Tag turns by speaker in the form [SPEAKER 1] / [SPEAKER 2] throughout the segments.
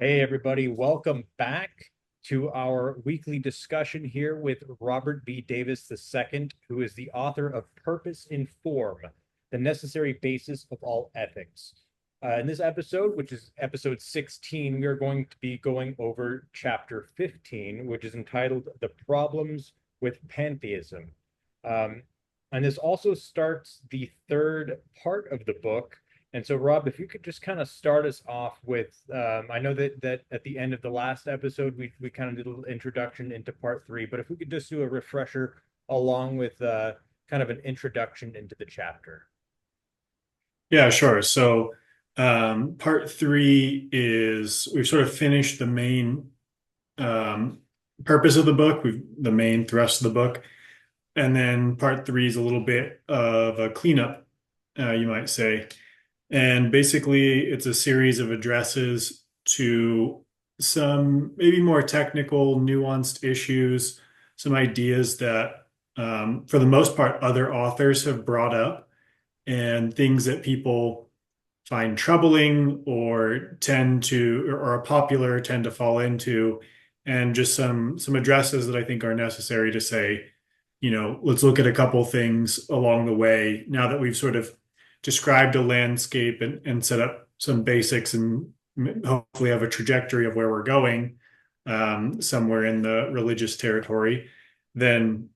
[SPEAKER 1] Hey, everybody, welcome back to our weekly discussion here with Robert B. Davis II, who is the author of Purpose in Form, the necessary basis of all ethics. In this episode, which is episode 16, we are going to be going over chapter 15, which is entitled The Problems with Pantheism. Um, and this also starts the third part of the book. And so, Rob, if you could just kind of start us off with, I know that at the end of the last episode, we kind of did a little introduction into part three, but if we could just do a refresher along with kind of an introduction into the chapter.
[SPEAKER 2] Yeah, sure. So, part three is we've sort of finished the main um, purpose of the book, the main thrust of the book, and then part three is a little bit of a cleanup, you might say. And basically, it's a series of addresses to some maybe more technical, nuanced issues, some ideas that, for the most part, other authors have brought up, and things that people find troubling or tend to or are popular tend to fall into, and just some addresses that I think are necessary to say, let's look at a couple things along the way now that we've sort of described a landscape and set up some basics and hopefully have a trajectory of where we're going, somewhere in the religious territory. Then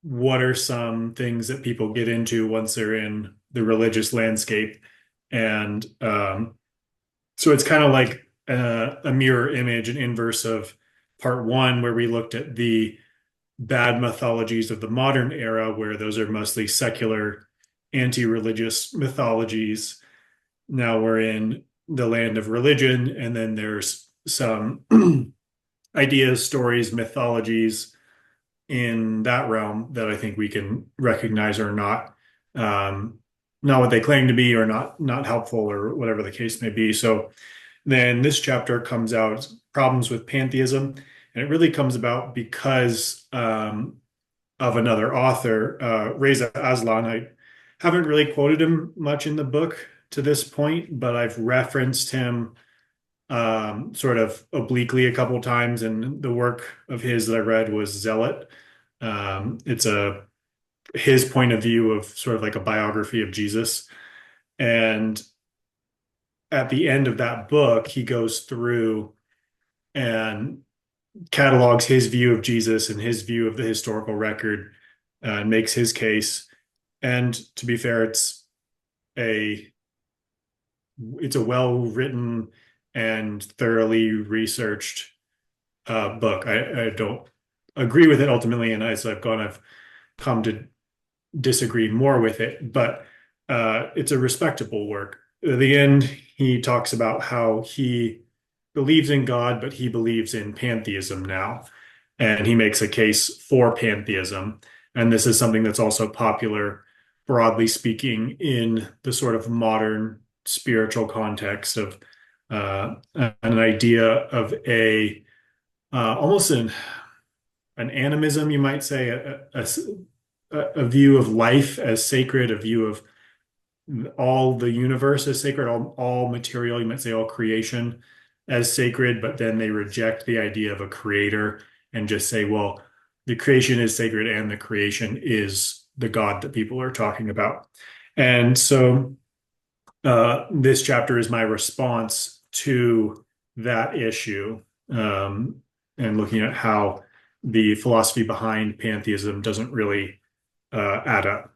[SPEAKER 2] what are some things that people get into once they're in the religious landscape? And so it's kind of like a mirror image, an inverse of part one, where we looked at the bad mythologies of the modern era, where those are mostly secular, anti-religious mythologies. Now we're in the land of religion, and then there's some ideas, stories, mythologies in that realm that I think we can recognize are um, not what they claim to be, or not helpful, or whatever the case may be. So then this chapter comes out, problems with pantheism, and it really comes about because of another author, Reza Aslan. I haven't really quoted him much in the book to this point, but I've referenced him sort of obliquely a couple times, and the work of his that I read was Zealot. It's a his point of view of sort of like a biography of Jesus. And at the end of that book, he goes through and catalogs his view of Jesus and his view of the historical record, and makes his case. And to be fair, a it's a well written and thoroughly researched book. I don't agree with it ultimately, and as I've gone, I've come to disagree more with it, but it's a respectable work. At the end, he talks about how he believes in God, but he believes in pantheism now. And he makes a case for pantheism. And this is something that's also popular, broadly speaking, in the sort of modern spiritual context of an idea of almost an animism, you might say, a view of life as sacred, a view of all the universe as sacred, all material, you might say all creation as sacred, but then they reject the idea of a creator and just say, well, the creation is sacred and the creation is the God that people are talking about. And so this chapter is my response to that issue, and looking at how the philosophy behind pantheism doesn't really add up.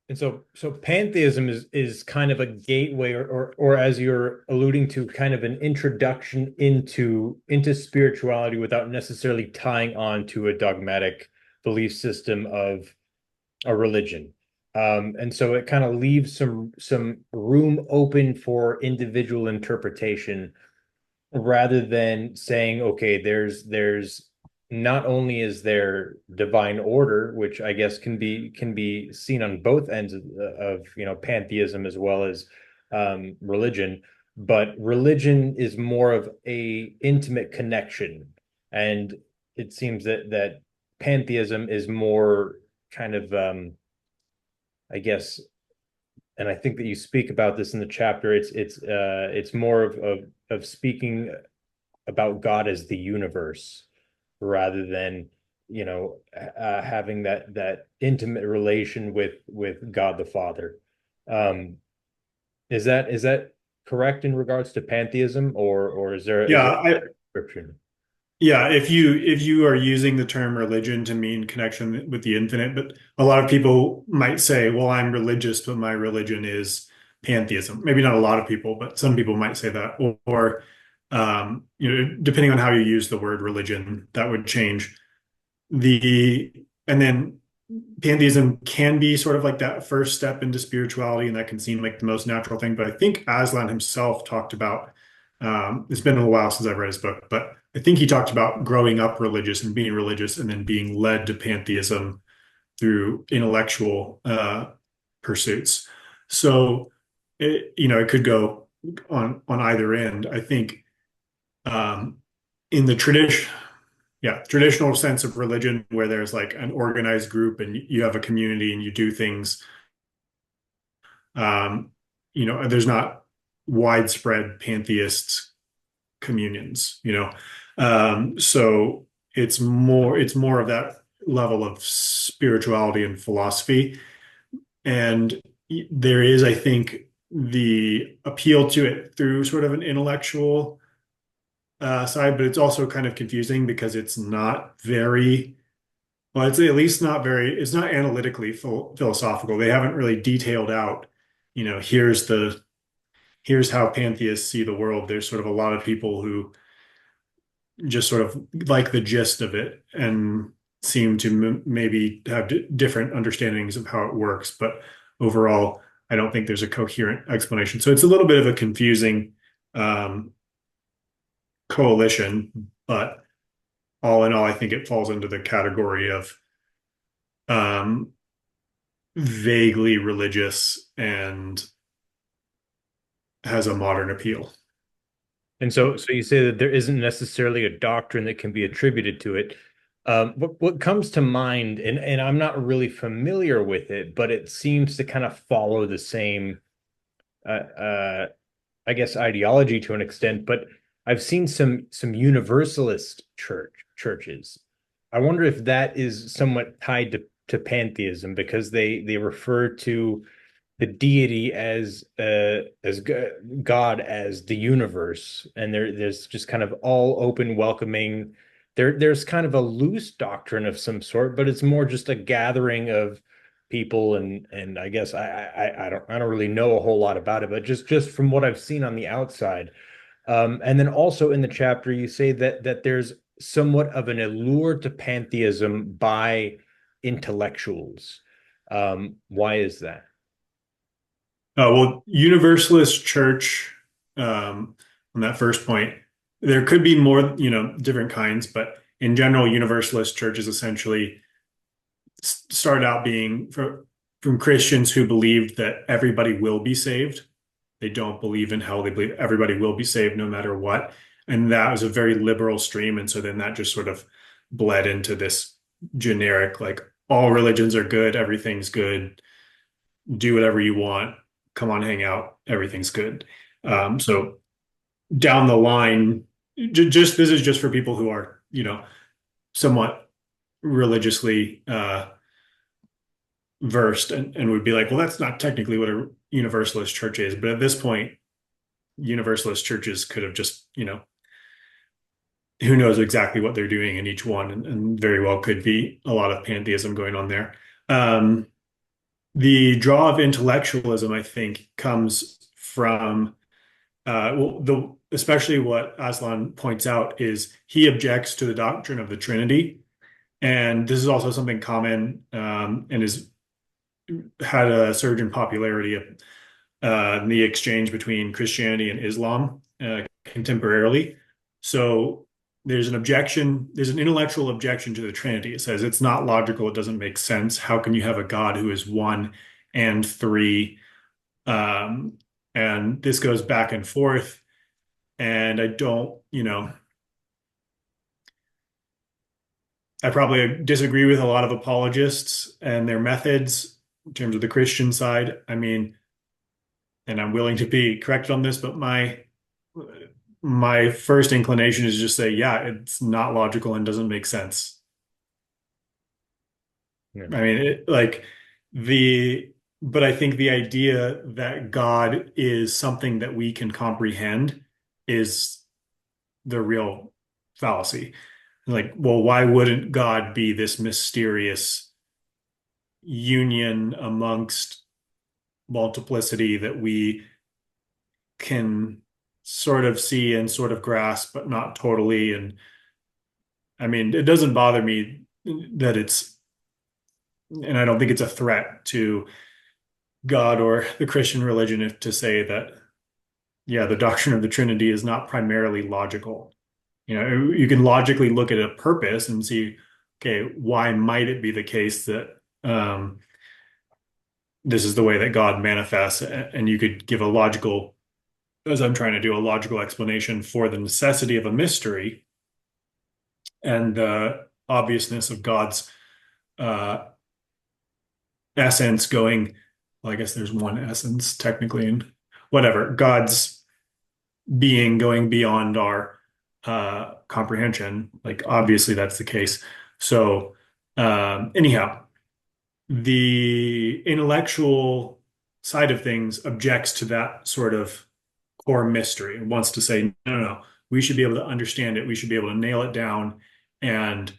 [SPEAKER 1] And so pantheism is kind of a gateway, or as you're alluding to, kind of an introduction into spirituality without necessarily tying on to a dogmatic belief system of a religion. And so it kind of leaves some room open for individual interpretation rather than saying, okay, there's not only is there divine order, which I guess can be seen on both ends of pantheism as well as religion, but religion is more of a intimate connection, and it seems that pantheism is more kind of I guess, and I think that you speak about this in the chapter. It's more of of speaking about God as the universe rather than, having that intimate relation with God the Father. Um, is that correct in regards to pantheism, or is there
[SPEAKER 2] Yeah, I
[SPEAKER 1] a description?
[SPEAKER 2] yeah, if you are using the term religion to mean connection with the infinite, but a lot of people might say, well, I'm religious, but my religion is pantheism. Maybe not a lot of people, but some people might say that. Or depending on how you use the word religion, that would change. And then pantheism can be sort of like that first step into spirituality, and that can seem like the most natural thing. But I think Aslan himself talked about, it's been a while since I've read his book, but I think he talked about growing up religious and being religious and then being led to pantheism through intellectual pursuits. So it could go on either end. I think um, in the traditional sense of religion where there's like an organized group and you have a community and you do things, um, there's not widespread pantheist communions, so it's more of that level of spirituality and philosophy. And there is, I think, the appeal to it through sort of an intellectual side, but it's also kind of confusing because it's not very, well, it's at least not very, it's not analytically philosophical. They haven't really detailed out, here's how pantheists see the world. There's sort of a lot of people who just sort of like the gist of it and seem to maybe have different understandings of how it works. But overall, I don't think there's a coherent explanation. So it's a little bit of a confusing um, coalition, but all in all, I think it falls into the category of um, vaguely religious and has a modern appeal.
[SPEAKER 1] And so you say that there isn't necessarily a doctrine that can be attributed to it. What comes to mind, and I'm not really familiar with it, but it seems to kind of follow the same, I guess, ideology to an extent. But I've seen some universalist churches. I wonder if that is somewhat tied to pantheism because they refer to the deity as God as the universe, and there's just kind of all open, welcoming. There's kind of a loose doctrine of some sort, but it's more just a gathering of people, and I guess I don't really know a whole lot about it, but just from what I've seen on the outside. And then also in the chapter, you say that there's somewhat of an allure to pantheism by intellectuals. Why is that?
[SPEAKER 2] Well, Universalist Church, on that first point, there could be more, different kinds, but in general, Universalist churches essentially started out being from Christians who believed that everybody will be saved. They don't believe in hell. They believe everybody will be saved no matter what. And that was a very liberal stream. And so then that just sort of bled into this generic, like all religions are good, everything's good, do whatever you want, come on, hang out, everything's good. So down the line, just this is just for people who are, somewhat religiously versed and would be like, well, that's not technically what a universalist church is. But at this point, universalist churches could have just, who knows exactly what they're doing in each one, and very well could be a lot of pantheism going on there. Um, the draw of intellectualism, I think, comes from especially what Aslan points out is he objects to the doctrine of the Trinity, and this is also something common and is had a surge in popularity in the exchange between Christianity and Islam contemporarily. So there's an intellectual objection to the Trinity. It says it's not logical, it doesn't make sense. How can you have a God who is one and three? Um, and this goes back and forth. And I don't, I probably disagree with a lot of apologists and their methods in terms of the Christian side. I mean, and I'm willing to be corrected on this, but my first inclination is just say, yeah, it's not logical and doesn't make sense.
[SPEAKER 1] Yeah.
[SPEAKER 2] I mean, the, but I think the idea that God is something that we can comprehend is the real fallacy. Like, well, why wouldn't God be this mysterious union amongst multiplicity that we can sort of see and sort of grasp, but not totally? And I mean, it doesn't bother me that and I don't think it's a threat to God or the Christian religion if to say that, yeah, the doctrine of the Trinity is not primarily logical. You can logically look at a purpose and see, okay, why might it be the case that this is the way that God manifests? And you could give a logical, as I'm trying to do, a logical explanation for the necessity of a mystery and the obviousness of God's uh, essence going, well, I guess there's one essence technically, and whatever, God's being going beyond our comprehension. Like, obviously, that's the case. So, anyhow, the intellectual side of things objects to that sort of core mystery and wants to say, no, no, no, we should be able to understand it. We should be able to nail it down and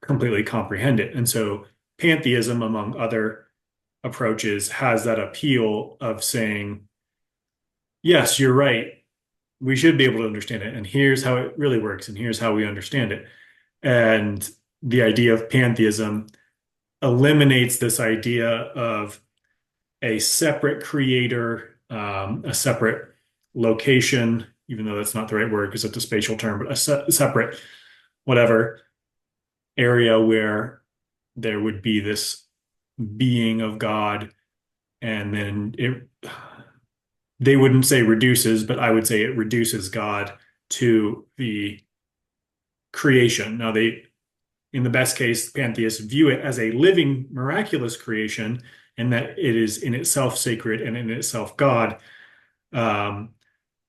[SPEAKER 2] completely comprehend it. And so, pantheism, among other approaches, has that appeal of saying, yes, you're right. We should be able to understand it. And here's how it really works. And here's how we understand it. And the idea of pantheism eliminates this idea of a separate creator, a separate location, even though that's not the right word because it's a spatial term, but a separate whatever area where there would be this being of God. And then they wouldn't say reduces, but I would say it reduces God to the creation. Now, in the best case, pantheists view it as a living, miraculous creation, and that it is in itself sacred and in itself God. Um,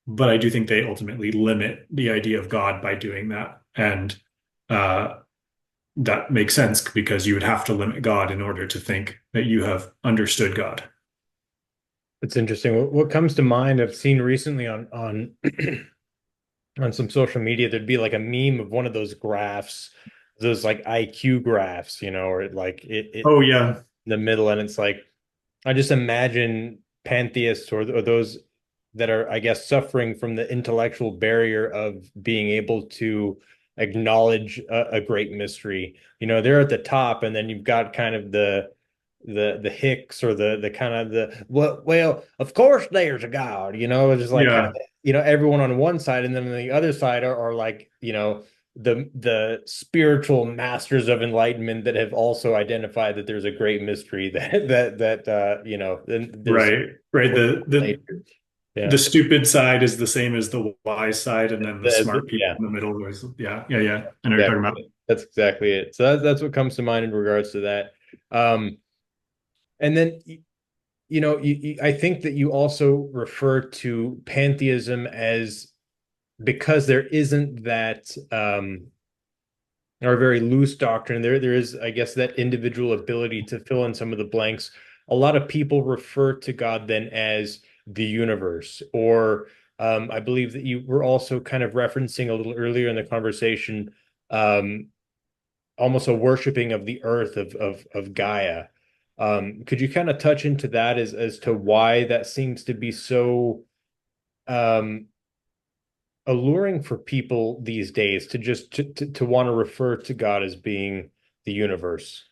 [SPEAKER 2] but I do think they ultimately limit the idea of God by doing that. And uh, that makes sense because you would have to limit God in order to think that you have understood God.
[SPEAKER 1] It's interesting. What comes to mind, I've seen recently on on some social media, there'd be like a meme of one of those graphs, those like IQ graphs, or like it
[SPEAKER 2] Oh, yeah.
[SPEAKER 1] in the middle, and it's like I just imagine pantheists or those that are, I guess, suffering from the intellectual barrier of being able to acknowledge a great mystery. They're at the top, and then you've got kind of the hicks or the kind of the well, of course there's a God, just like kind
[SPEAKER 2] Yeah.
[SPEAKER 1] of everyone on one side, and then on the other side are like, the spiritual masters of enlightenment that have also identified that there's a great mystery that then there's
[SPEAKER 2] Right. Right. The
[SPEAKER 1] yeah
[SPEAKER 2] stupid side is the same as the wise side, and then the smart people
[SPEAKER 1] yeah
[SPEAKER 2] in the middle is, yeah, yeah, yeah. I know what you're talking about.
[SPEAKER 1] exactly, that's exactly it. So that's what comes to mind in regards to that. And then I think that you also refer to pantheism as, because there isn't that or a very loose doctrine. There is, I guess, that individual ability to fill in some of the blanks. A lot of people refer to God then as the universe, or I believe that you were also kind of referencing a little earlier in the conversation, um, almost a worshiping of the earth of Gaia. Could you kind of touch into that as to why that seems to be so um, alluring for people these days to just to want to refer to God as being the universe?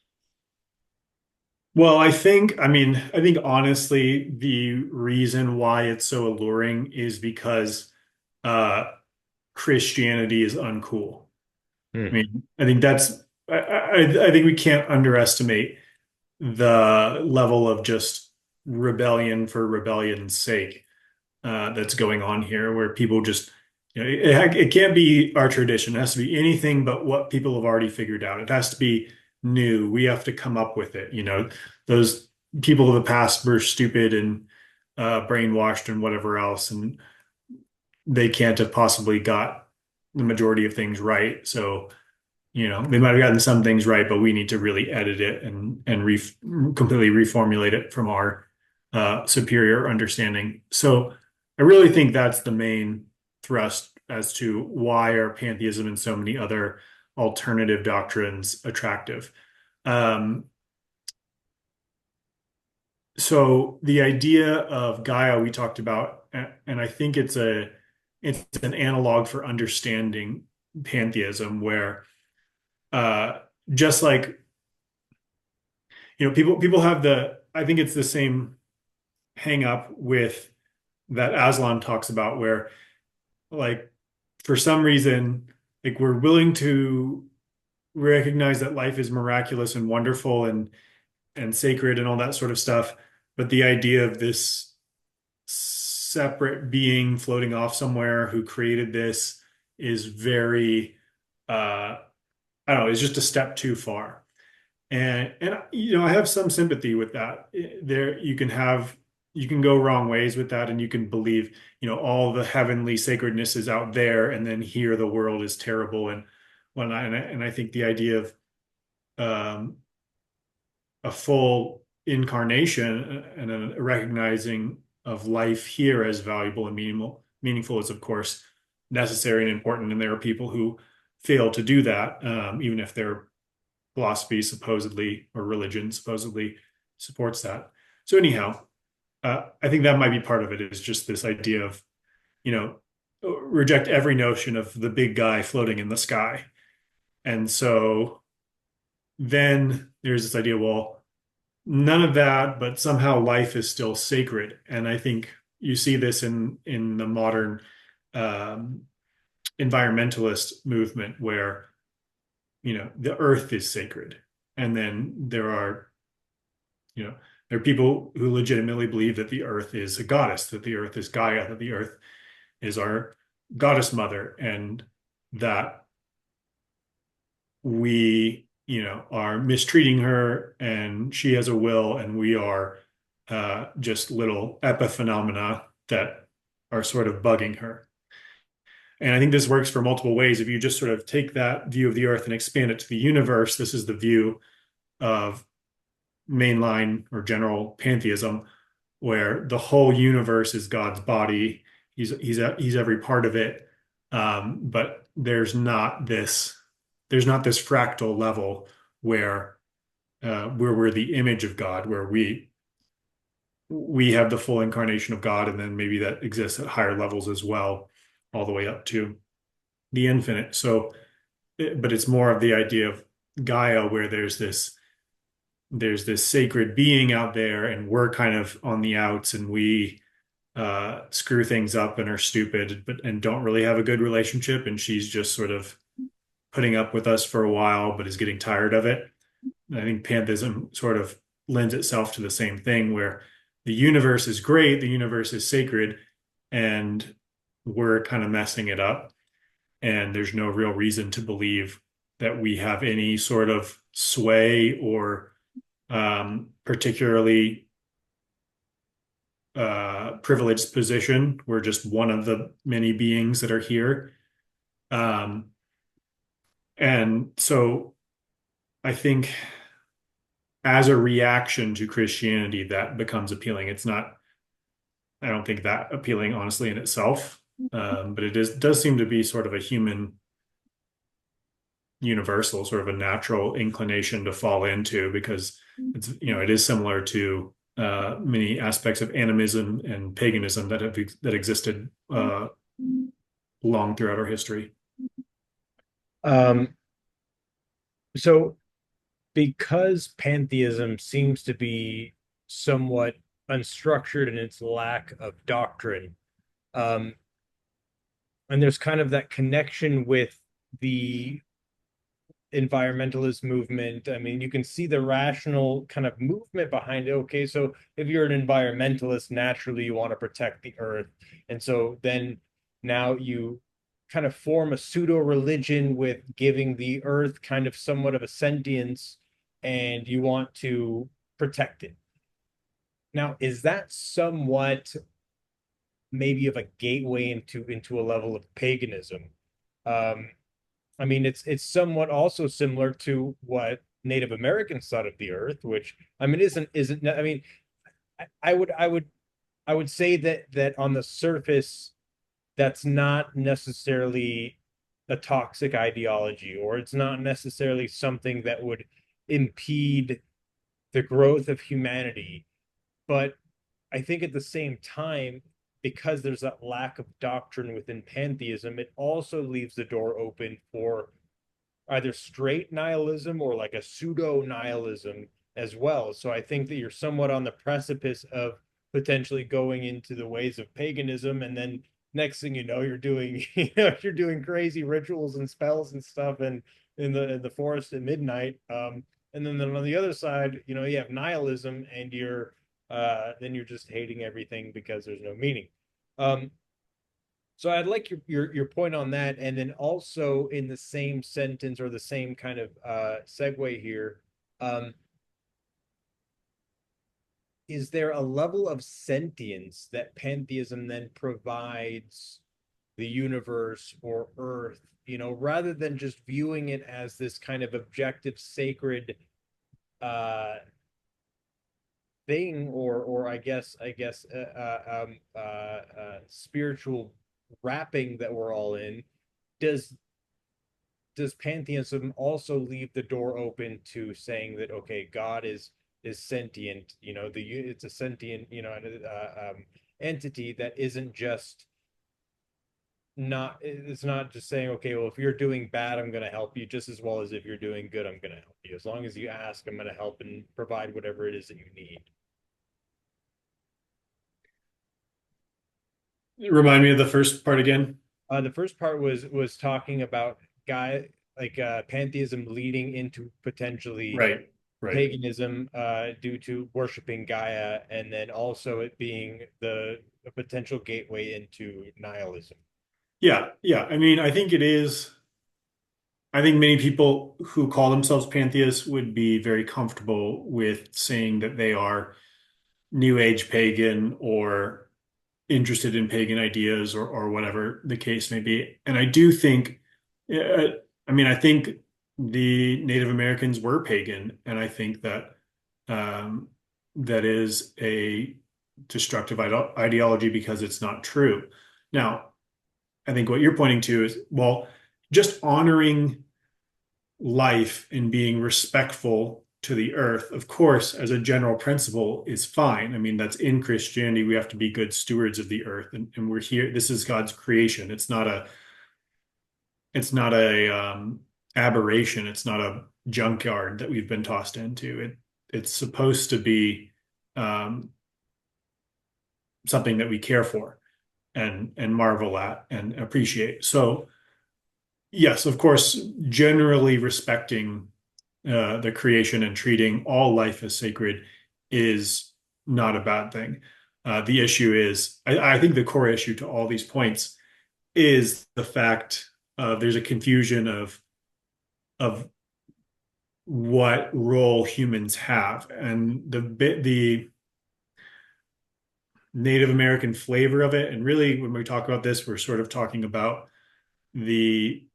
[SPEAKER 2] Well, I think honestly, the reason why it's so alluring is because uh, Christianity is uncool. I
[SPEAKER 1] Hmm.
[SPEAKER 2] mean, I think I think we can't underestimate the level of just rebellion for rebellion's sake that's going on here, where people just, it can't be our tradition. It has to be anything but what people have already figured out. It has to be new. We have to come up with it. Those people of the past were stupid and brainwashed and whatever else. And they can't have possibly got the majority of things right. So, they might have gotten some things right, but we need to really edit it and completely reformulate it from our superior understanding. So I really think that's the main thrust as to why are pantheism and so many other alternative doctrines attractive. Um, so the idea of Gaia we talked about, and I think it's an analog for understanding pantheism, where uh, just like people have I think it's the same hang up with that Aslan talks about, where like for some reason, like we're willing to recognize that life is miraculous and wonderful and sacred and all that sort of stuff, but the idea of this separate being floating off somewhere who created this is very I don't know, it's just a step too far. And I have some sympathy with that. There you can go wrong ways with that, and you can believe, all the heavenly sacredness is out there, and then here the world is terrible and whatnot. And I think the idea of um, a full incarnation and a recognizing of life here as valuable and meaningful is, of course, necessary and important. And there are people who fail to do that, even if their philosophy supposedly or religion supposedly supports that. So anyhow, I think that might be part of it, is just this idea of, you know, reject every notion of the big guy floating in the sky. And so then there's this idea, well, none of that, but somehow life is still sacred. And I think you see this in the modern um, environmentalist movement, where the earth is sacred, and then you know there are people who legitimately believe that the earth is a goddess, that the earth is Gaia, that the earth is our goddess mother, and that we are mistreating her, and she has a will, and we are just little epiphenomena that are sort of bugging her. And I think this works for multiple ways. If you just sort of take that view of the earth and expand it to the universe, this is the view of mainline or general pantheism, where the whole universe is God's body. He's every part of it. But there's not this fractal level where we're the image of God, where we have the full incarnation of God, and then maybe that exists at higher levels as well, all the way up to the infinite. So, but it's more of the idea of Gaia, where there's this sacred being out there, and we're kind of on the outs, and we screw things up and are stupid, and don't really have a good relationship. And she's just sort of putting up with us for a while, but is getting tired of it. I think pantheism sort of lends itself to the same thing, where the universe is great, the universe is sacred, and we're kind of messing it up. And there's no real reason to believe that we have any sort of sway or particularly privileged position. We're just one of the many beings that are here. Um, and so I think as a reaction to Christianity, that becomes appealing. It's not, I don't think that appealing, honestly, in itself. But does seem to be sort of a human universal, sort of a natural inclination to fall into, because it is similar to many aspects of animism and paganism that existed long throughout our history.
[SPEAKER 1] Um, so because pantheism seems to be somewhat unstructured in its lack of doctrine, um, and there's kind of that connection with the environmentalist movement. I mean, you can see the rational kind of movement behind it. Okay, so if you're an environmentalist, naturally you want to protect the earth. And so then now you kind of form a pseudo religion with giving the earth kind of somewhat of a sentience, and you want to protect it. Now, is that somewhat maybe of a gateway into a level of paganism. Um, I mean, it's somewhat also similar to what Native Americans thought of the Earth, which I mean isn't. I mean, I would say that on the surface, that's not necessarily a toxic ideology, or it's not necessarily something that would impede the growth of humanity. But I think at the same time, because there's that lack of doctrine within pantheism, it also leaves the door open for either straight nihilism or like a pseudo nihilism as well. So I think that you're somewhat on the precipice of potentially going into the ways of paganism, and then next thing you know, you're doing you're doing crazy rituals and spells and stuff, and in the forest at midnight. And then on the other side, you have nihilism, and you're just hating everything because there's no meaning. Um, so I'd like your point on that, and then also in the same sentence or the same kind of segue here, um, is there a level of sentience that pantheism then provides the universe or Earth, rather than just viewing it as this kind of objective, sacred uh, thing, or I guess spiritual wrapping that we're all in? Does does pantheism also leave the door open to saying that, okay, God is sentient, it's a sentient, entity that isn't just not it's not just saying, okay, well, if you're doing bad, I'm going to help you just as well as if you're doing good, I'm going to help you. As long as you ask, I'm going to help and provide whatever it is that you need.
[SPEAKER 2] Remind me of the first part again.
[SPEAKER 1] The first part was talking about guy like pantheism leading into potentially
[SPEAKER 2] Right, right.
[SPEAKER 1] paganism due to worshiping Gaia, and then also it being the a potential gateway into nihilism.
[SPEAKER 2] Yeah, yeah. I mean, I think it is. I think many people who call themselves pantheists would be very comfortable with saying that they are New Age pagan or interested in pagan ideas or whatever the case may be. And I do think, uh, I mean, I think the Native Americans were pagan, and I think that that is a destructive ideology because it's not true. Now, I think what you're pointing to is, well, just honoring life and being respectful to the earth, of course, as a general principle, is fine. I mean, that's in Christianity. We have to be good stewards of the earth, and we're here. This is God's creation. It's not a aberration. It's not a junkyard that we've been tossed into. It's supposed to be um, something that we care for and marvel at and appreciate. So yes, of course, generally respecting the creation and treating all life as sacred is not a bad thing. The issue is, I think the core issue to all these points is the fact there's a confusion of what role humans have, and the Native American flavor of it. And really, when we talk about this, we're sort of talking about the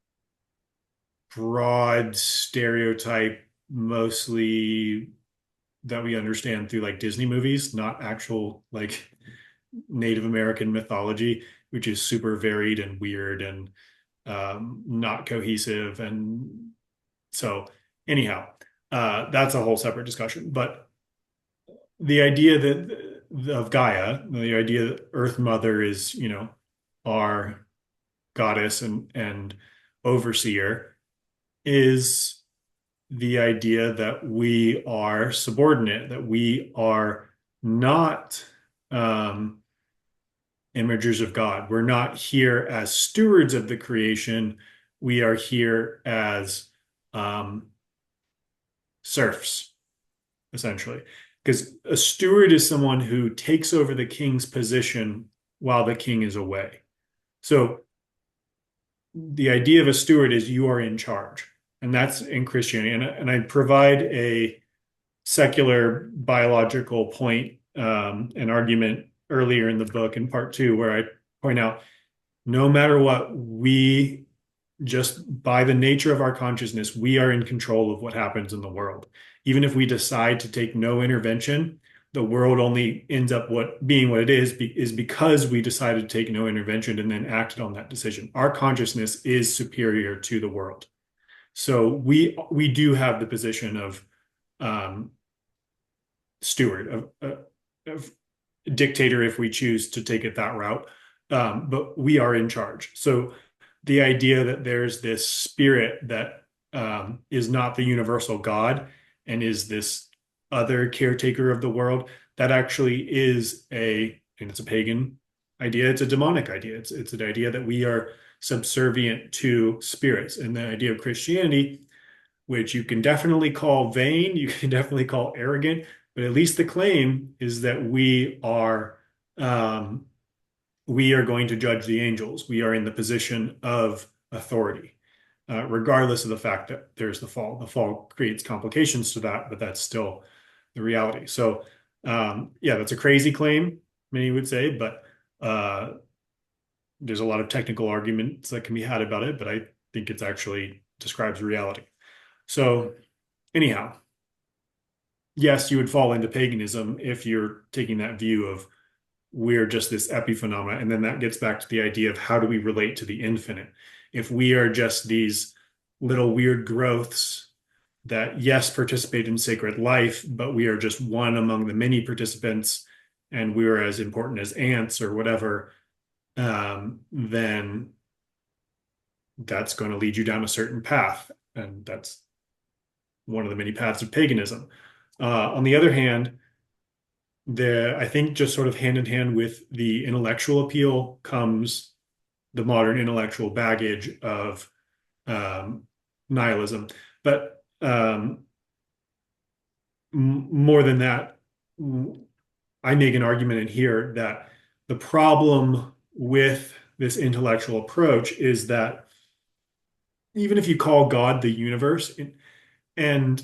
[SPEAKER 2] broad stereotype, mostly that we understand through like Disney movies, not actual like Native American mythology, which is super varied and weird and not cohesive. And so, anyhow, that's a whole separate discussion. But the idea that of Gaia, the idea that Earth Mother is, our goddess and overseer, is the idea that we are subordinate, that we are not imagers of God. We're not here as stewards of the creation. We are here as um, serfs, essentially. Because a steward is someone who takes over the king's position while the king is away. So the idea of a steward is you are in charge, and that's in Christianity. And I provide a secular biological point, an argument earlier in the book in part two, where I point out no matter what, we just by the nature of our consciousness, we are in control of what happens in the world. Even if we decide to take no intervention, the world only ends up what being what it is because we decided to take no intervention and then acted on that decision. Our consciousness is superior to the world. So we do have the position of um, steward, of dictator if we choose to take it that route. But we are in charge. So the idea that there's this spirit that is not the universal God and is this other caretaker of the world, that actually is and it's a pagan idea. It's a demonic idea. It's an idea that we are subservient to spirits. And the idea of Christianity, which you can definitely call vain, you can definitely call arrogant, but at least the claim is that um, we are going to judge the angels. We are in the position of authority, regardless of the fact that there's the fall. The fall creates complications to that, but that's still the reality. So, yeah, that's a crazy claim, many would say, but there's a lot of technical arguments that can be had about it, but I think it's actually describes reality. So, anyhow, yes, you would fall into paganism if you're taking that view of we're just this epiphenomena. And then that gets back to the idea of how do we relate to the infinite? If we are just these little weird growths that, yes, participate in sacred life, but we are just one among the many participants and we are as important as ants or whatever, then that's going to lead you down a certain path. And that's one of the many paths of paganism. On the other hand, I think just sort of hand in hand with the intellectual appeal comes the modern intellectual baggage of um, nihilism. But more than that, I make an argument in here that the problem with this intellectual approach is that even if you call God the universe, and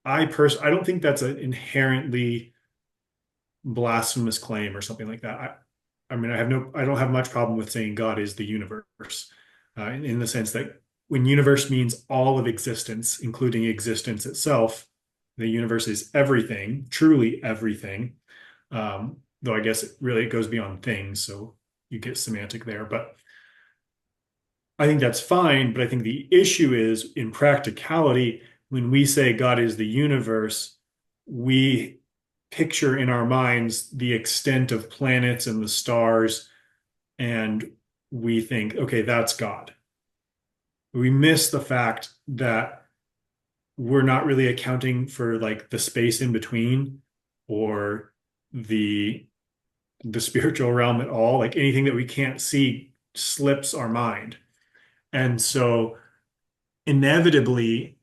[SPEAKER 2] I don't think that's an inherently blasphemous claim or something like that. I mean, I don't have much problem with saying God is the universe, in the sense that when universe means all of existence, including existence itself, the universe is everything, truly everything. Though I guess it goes beyond things, so you get semantic there. But I think that's fine. But I think the issue is in practicality, when we say God is the universe, we picture in our minds the extent of planets and the stars, and we think, okay, that's God. We miss the fact that we're not really accounting for like the space in between or the the spiritual realm at all. Like anything that we can't see slips our mind. And so inevitably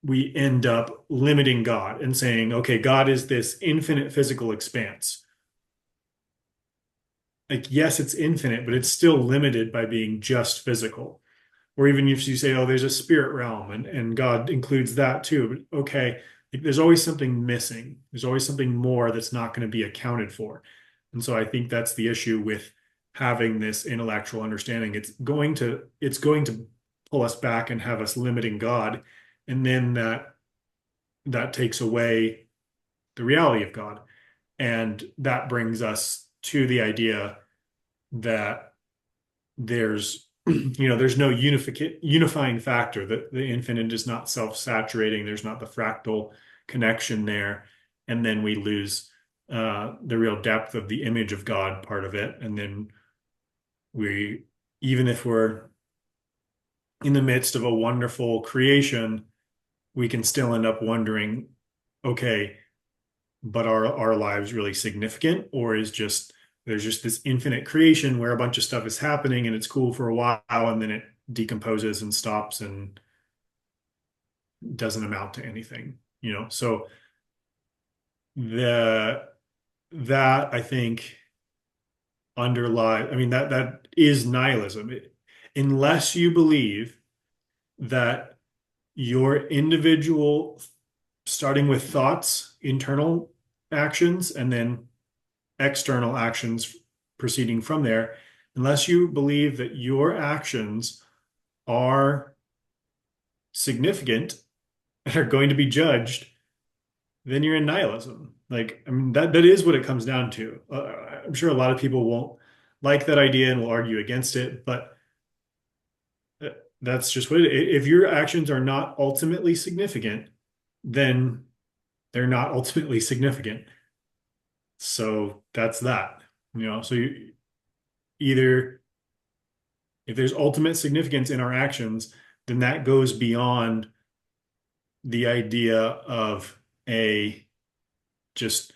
[SPEAKER 2] we end up limiting God and saying, okay, God is this infinite physical expanse. Like, yes, it's infinite, but it's still limited by being just physical. Or even if you say, oh, there's a spirit realm and God includes that too. But okay, like, there's always something missing. There's always something more that's not going to be accounted for. And so I think that's the issue with having this intellectual understanding. It's going to pull us back and have us limiting God. And then that takes away the reality of God. And that brings us to the idea that there's no unifying factor, that the infinite is not self-saturating. There's not the fractal connection there. And then we lose the real depth of the image of God part of it. And then even if we're in the midst of a wonderful creation, we can still end up wondering, okay, but are our lives really significant, or there's just this infinite creation where a bunch of stuff is happening and it's cool for a while and then it decomposes and stops and doesn't amount to anything, So the that I think underlie, I mean, that is nihilism. Unless you believe that your individual, starting with thoughts, internal actions, and then external actions proceeding from there, unless you believe that your actions are significant and are going to be judged, then you're in nihilism. Like, I mean, that is what it comes down to. I'm sure a lot of people won't like that idea and will argue against it, but that's just what it is. If your actions are not ultimately significant, then they're not ultimately significant. So that's that. So either if there's ultimate significance in our actions, then that goes beyond the idea of a just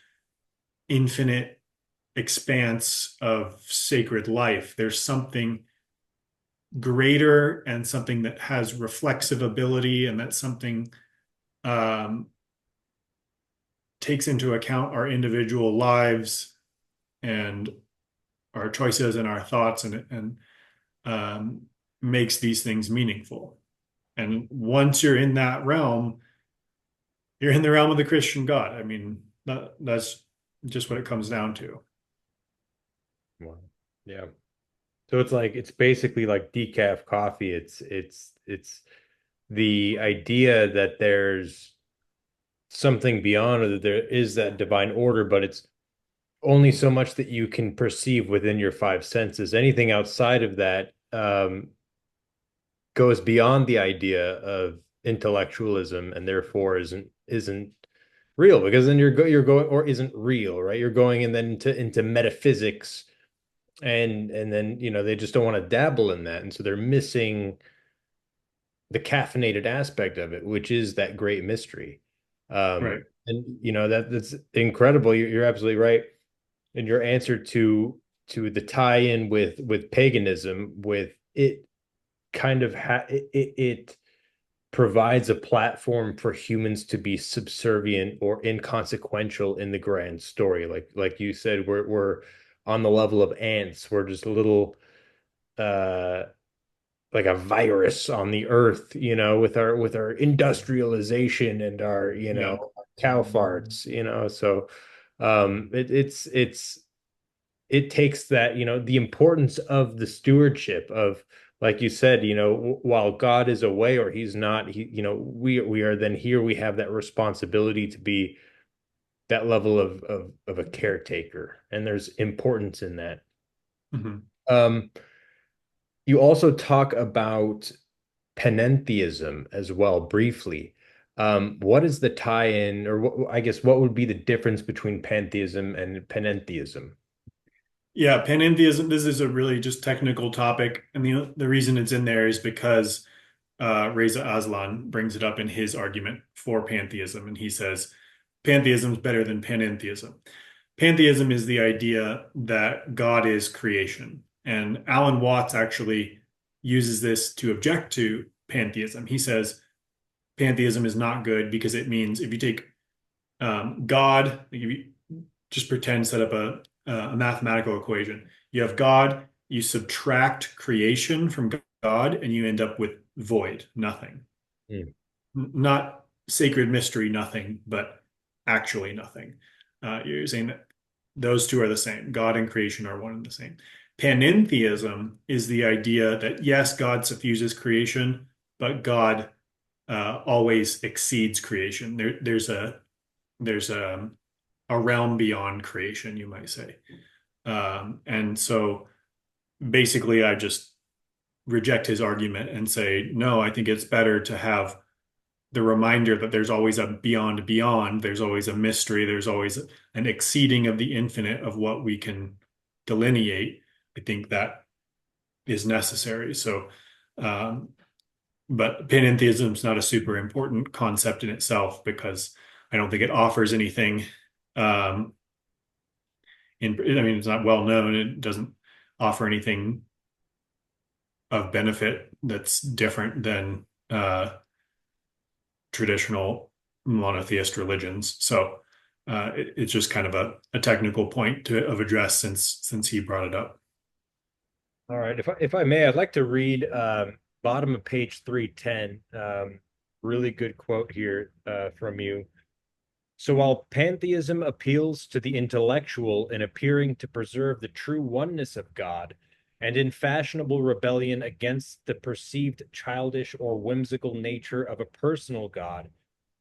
[SPEAKER 2] infinite expanse of sacred life. There's something greater and something that has reflexive ability, and that something um, takes into account our individual lives and our choices and our thoughts, and um, makes these things meaningful. And once you're in that realm, you're in the realm of the Christian God. I mean, that's just what it comes down to.
[SPEAKER 1] Wow. Yeah. So it's like it's basically like decaf coffee. It's the idea that there's something beyond, or that there is that divine order, but it's only so much that you can perceive within your five senses. Anything outside of that goes beyond the idea of intellectualism, and therefore isn't real, because then you're going, or isn't real, right? You're going and then into metaphysics, and then they just don't want to dabble in that, and so they're missing the caffeinated aspect of it, which is that great mystery.
[SPEAKER 2] Right.
[SPEAKER 1] And that's incredible. You're absolutely right in your answer to the tie-in with paganism. With it kind of it provides a platform for humans to be subservient or inconsequential in the grand story. Like you said, we're on the level of ants. We're just a little uh like a virus on the earth, with our industrialization and our,
[SPEAKER 2] Yeah.
[SPEAKER 1] cow farts, so it takes that, the importance of the stewardship of, like you said, while God is away or he's not, we are then here, we have that responsibility to be that level of a caretaker, and there's importance in that.
[SPEAKER 2] Mhm.
[SPEAKER 1] Um, you also talk about panentheism as well, briefly. What is the tie-in, or I guess what would be the difference between pantheism and panentheism?
[SPEAKER 2] Yeah, panentheism, this is a really just technical topic. And the reason it's in there is because Reza Aslan brings it up in his argument for pantheism. And he says pantheism is better than panentheism. Pantheism is the idea that God is creation. And Alan Watts actually uses this to object to pantheism. He says pantheism is not good because it means if you take God, if you just pretend, set up a mathematical equation. You have God, you subtract creation from God, and you end up with void, nothing.
[SPEAKER 1] Hmm.
[SPEAKER 2] Not sacred mystery, nothing, but actually nothing. You're saying that those two are the same. God and creation are one and the same. Panentheism is the idea that yes, God suffuses creation, but God always exceeds creation. There's a realm beyond creation, you might say. And so basically, I just reject his argument and say, no, I think it's better to have the reminder that there's always a beyond beyond, there's always a mystery, there's always an exceeding of the infinite of what we can delineate. I think that is necessary. So, um, but panentheism is not a super important concept in itself because I don't think it offers anything. Um, I mean, it's not well known. It doesn't offer anything of benefit that's different than traditional monotheist religions. So it's just kind of a technical point of address since he brought it up.
[SPEAKER 1] All right. If I may, I'd like to read bottom of page 310. Really good quote here from you. So while pantheism appeals to the intellectual in appearing to preserve the true oneness of God, and in fashionable rebellion against the perceived childish or whimsical nature of a personal God,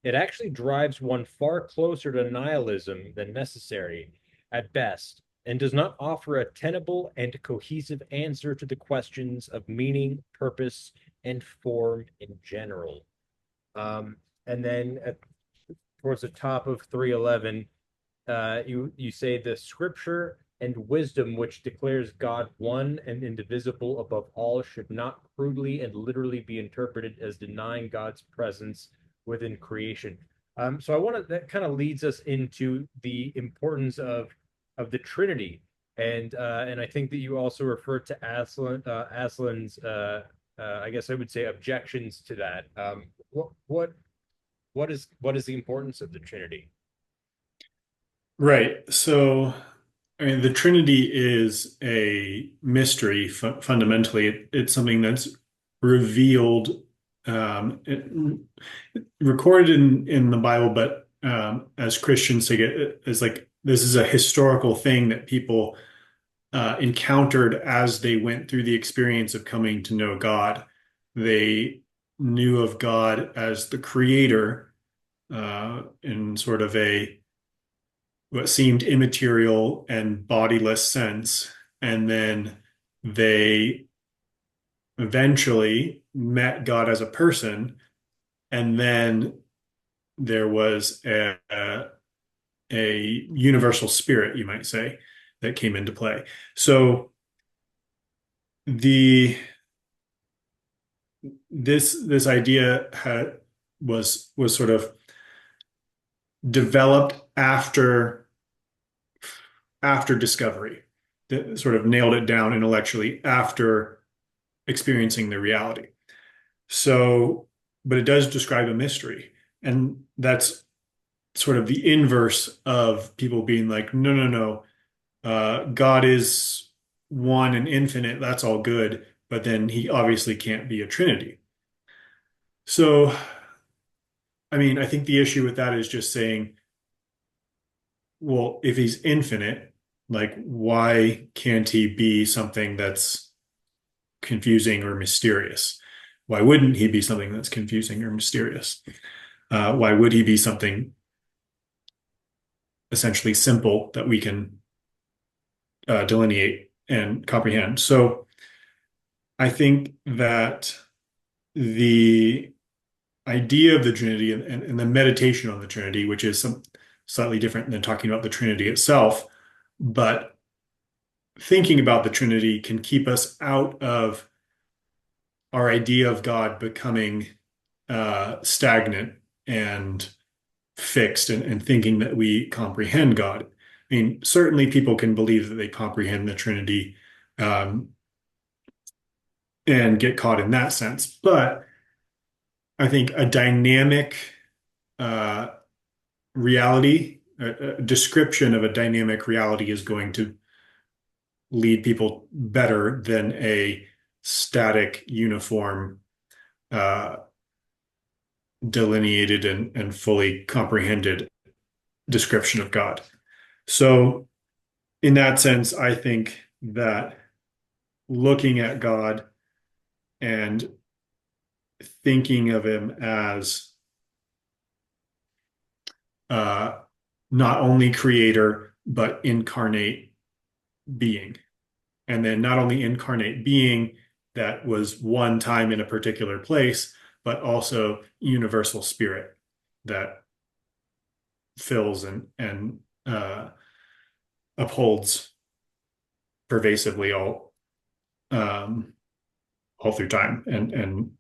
[SPEAKER 1] it actually drives one far closer to nihilism than necessary at best, and does not offer a tenable and cohesive answer to the questions of meaning, purpose, and form in general. And then towards the top of 311, you say the scripture and wisdom which declares God one and indivisible above all should not crudely and literally be interpreted as denying God's presence within creation. So I want to that kind of leads us into the importance of the Trinity, and I think that you also referred to Aslan's I guess I would say objections to that. What is the importance of the Trinity?
[SPEAKER 2] Right. So, I mean, the Trinity is a mystery fundamentally. It's something that's revealed, recorded in the Bible, but as Christians, take it as like this is a historical thing that people encountered as they went through the experience of coming to know God. They knew of God as the creator in sort of a what seemed immaterial and bodiless sense. And then they eventually met God as a person. And then there was a universal spirit, you might say, that came into play. So the this idea was sort of developed after discovery, that sort of nailed it down intellectually after experiencing the reality. So, but it does describe a mystery. And that's sort of the inverse of people being like, no, no, no, God is one and infinite. That's all good. But then he obviously can't be a trinity. So, I mean, I think the issue with that is just saying, well, if he's infinite, like, why can't he be something that's confusing or mysterious? Why wouldn't he be something that's confusing or mysterious? Why would he be something essentially simple that we can delineate and comprehend? So I think that the idea of the Trinity and the meditation on the Trinity, which is some slightly different than talking about the Trinity itself, but thinking about the Trinity can keep us out of our idea of God becoming stagnant and fixed and thinking that we comprehend God. I mean, certainly people can believe that they comprehend the Trinity um, and get caught in that sense. But I think a dynamic uh, reality, a description of a dynamic reality is going to lead people better than a static, uniform, uh, delineated and fully comprehended description of God. So, in that sense, I think that looking at God and thinking of him as uh, not only creator, but incarnate being. And then not only incarnate being that was one time in a particular place, but also universal spirit that fills and upholds pervasively um, all through time and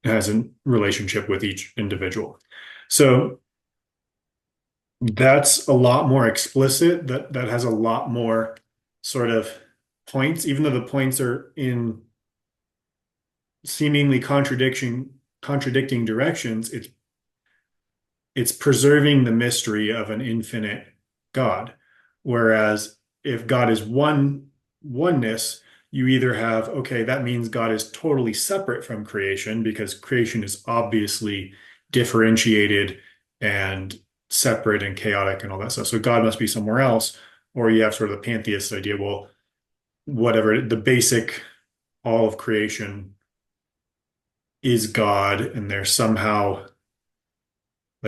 [SPEAKER 2] has a relationship with each individual. So that's a lot more explicit. That has a lot more sort of points, even though the points are in seemingly contradicting directions. It's preserving the mystery of an infinite God. Whereas if God is oneness, you either have, okay, that means God is totally separate from creation because creation is obviously differentiated and separate and chaotic and all that stuff. So God must be somewhere else. Or you have sort of the pantheist idea, well, whatever the basic all of creation is God, and there's somehow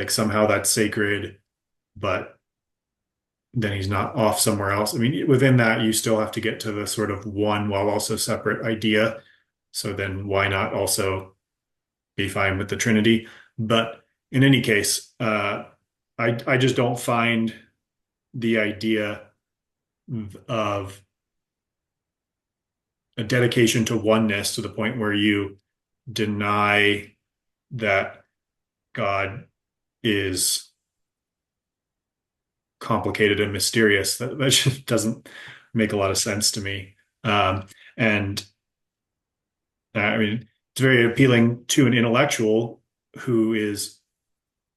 [SPEAKER 2] somehow that's sacred, but then he's not off somewhere else. I mean, within that, you still have to get to the sort of one while also separate idea. So then why not also be fine with the Trinity? But in any case, I just don't find the idea of a dedication to oneness to the point where you deny that God is complicated and mysterious. That just doesn't make a lot of sense to me. And I mean, it's very appealing to an intellectual who is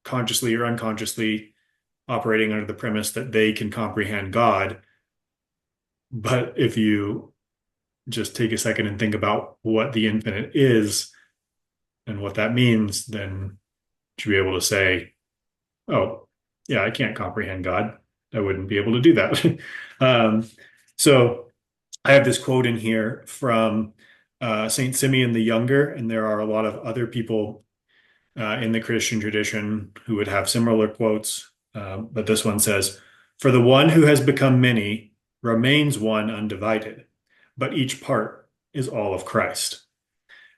[SPEAKER 2] consciously or unconsciously operating under the premise that they can comprehend God. But if you just take a second and think about what the infinite is and what that means, then you should be able to say, oh, yeah, I can't comprehend God. I wouldn't be able to do that. um, so I have this quote in here from Saint Simeon the Younger, and there are a lot of other people in the Christian tradition who would have similar quotes. But this one says, "For the one who has become many remains one undivided, but each part is all of Christ."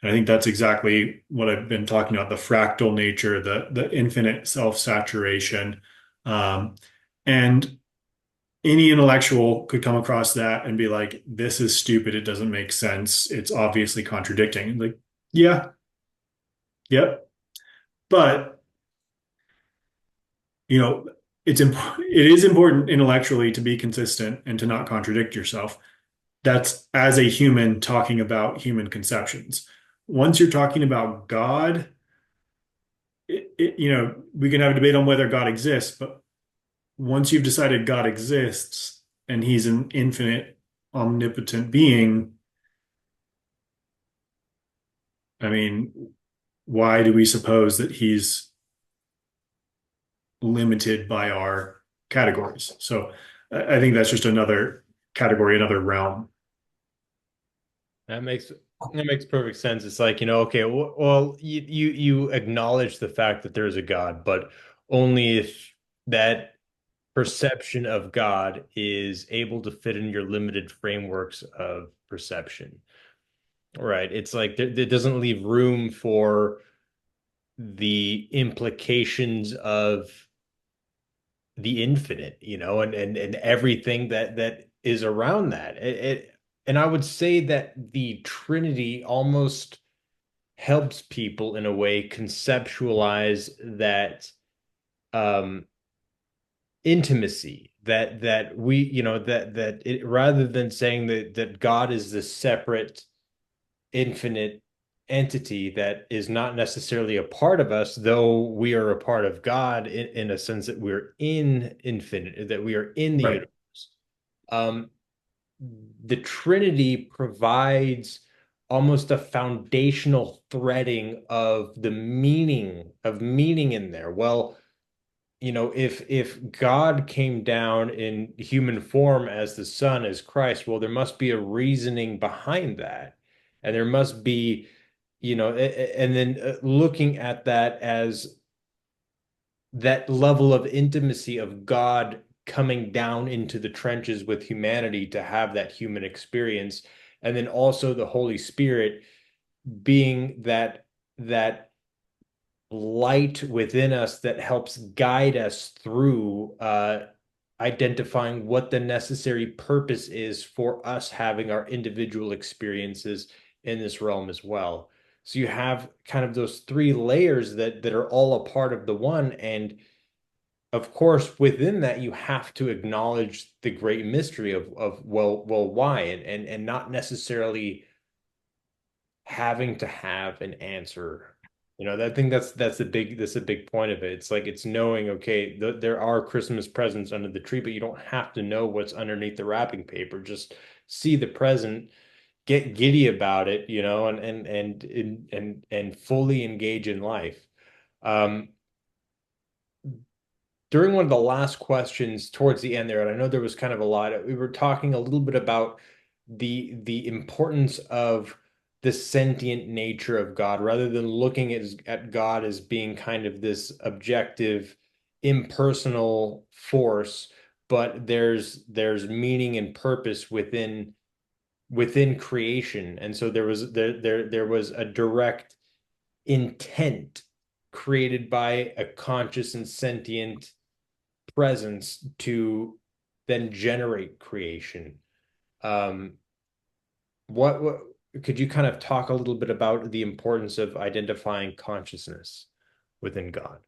[SPEAKER 2] And I think that's exactly what I've been talking about, the fractal nature, the infinite self-saturation. Um, and any intellectual could come across that and be like, this is stupid. It doesn't make sense. It's obviously contradicting. Like, yeah, yep. But, you know, it is important intellectually to be consistent and to not contradict yourself. That's as a human talking about human conceptions. Once you're talking about God, we can have a debate on whether God exists, but once you've decided God exists and he's an infinite, omnipotent being, I mean, why do we suppose that he's limited by our categories? So I think that's just another category, another realm.
[SPEAKER 1] That makes perfect sense. It's like, okay, well, you acknowledge the fact that there's a God, but only if that perception of God is able to fit in your limited frameworks of perception. Right. It's like there doesn't leave room for the implications of the infinite, and everything that is around that. And I would say that the Trinity almost helps people in a way conceptualize that um intimacy that we that it rather than saying that God is the separate infinite entity that is not necessarily a part of us, though we are a part of God in a sense that we're in infinite, that we are in the
[SPEAKER 2] Right.
[SPEAKER 1] universe. Um, the Trinity provides almost a foundational threading of the meaning in there. Well, if God came down in human form as the Son, as Christ, well, there must be a reasoning behind that. And there must be, and then looking at that as that level of intimacy of God coming down into the trenches with humanity to have that human experience. And then also the Holy Spirit being that light within us that helps guide us through identifying what the necessary purpose is for us having our individual experiences in this realm as well. So you have kind of those three layers that are all a part of the one. And of course, within that, you have to acknowledge the great mystery of well, why? And not necessarily having to have an answer. I think that's a big point of it. It's like it's knowing, okay, there are Christmas presents under the tree, but you don't have to know what's underneath the wrapping paper. Just see the present, get giddy about it, and fully engage in life. Um, during one of the last questions towards the end there, and I know there was kind of a lot, we were talking a little bit about the importance of the sentient nature of God, rather than looking at God as being kind of this objective, impersonal force, but there's meaning and purpose within creation. And so there was a direct intent created by a conscious and sentient presence to then generate creation. Um, what could you kind of talk a little bit about the importance of identifying consciousness within God?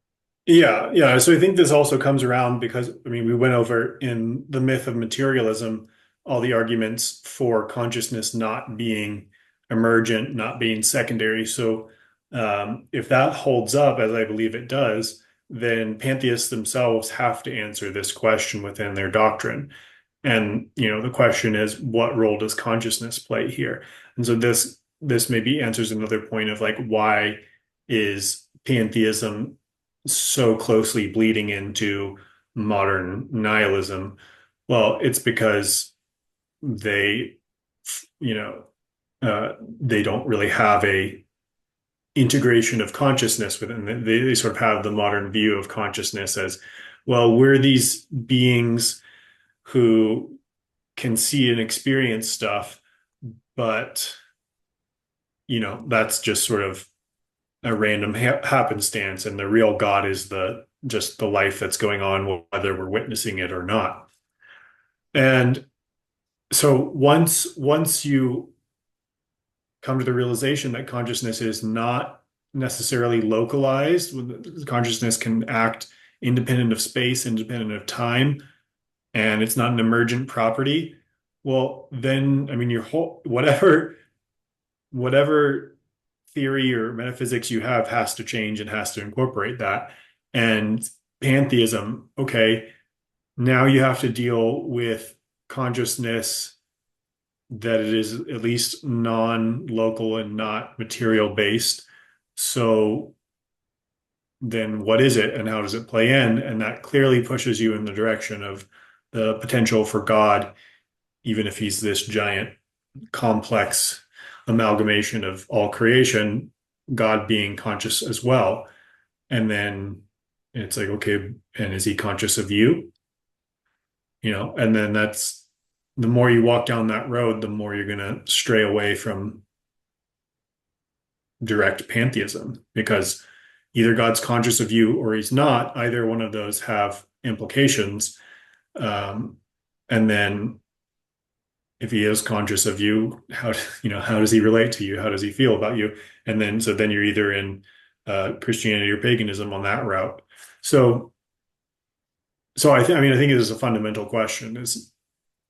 [SPEAKER 2] Yeah, yeah. So I think this also comes around because, I mean, we went over in the myth of materialism, all the arguments for consciousness not being emergent, not being secondary. So if that holds up, as I believe it does, then pantheists themselves have to answer this question within their doctrine. And, the question is, what role does consciousness play here? And so this maybe answers another point of like, why is pantheism so closely bleeding into modern nihilism? Well, it's because they, you know, they don't really have a integration of consciousness within. They sort of have the modern view of consciousness as, well, we're these beings who can see and experience stuff, but that's just sort of a random happenstance, and the real God is the just the life that's going on, whether we're witnessing it or not. And so once you come to the realization that consciousness is not necessarily localized, consciousness can act independent of space, independent of time, and it's not an emergent property, well, then, I mean, your whole whatever theory or metaphysics you have has to change and has to incorporate that. And pantheism, okay, now you have to deal with consciousness that it is at least non-local and not material based. So then what is it and how does it play in? And that clearly pushes you in the direction of the potential for God, even if he's this giant complex amalgamation of all creation, God being conscious as well. And then it's like, okay, and is he conscious of you? And then that's the more you walk down that road, the more you're going to stray away from direct pantheism because either God's conscious of you or he's not. Either one of those have implications. Um, and then if he is conscious of you, how does he relate to you? How does he feel about you? And then so then you're either in Christianity or paganism on that route. So I think it is a fundamental question: is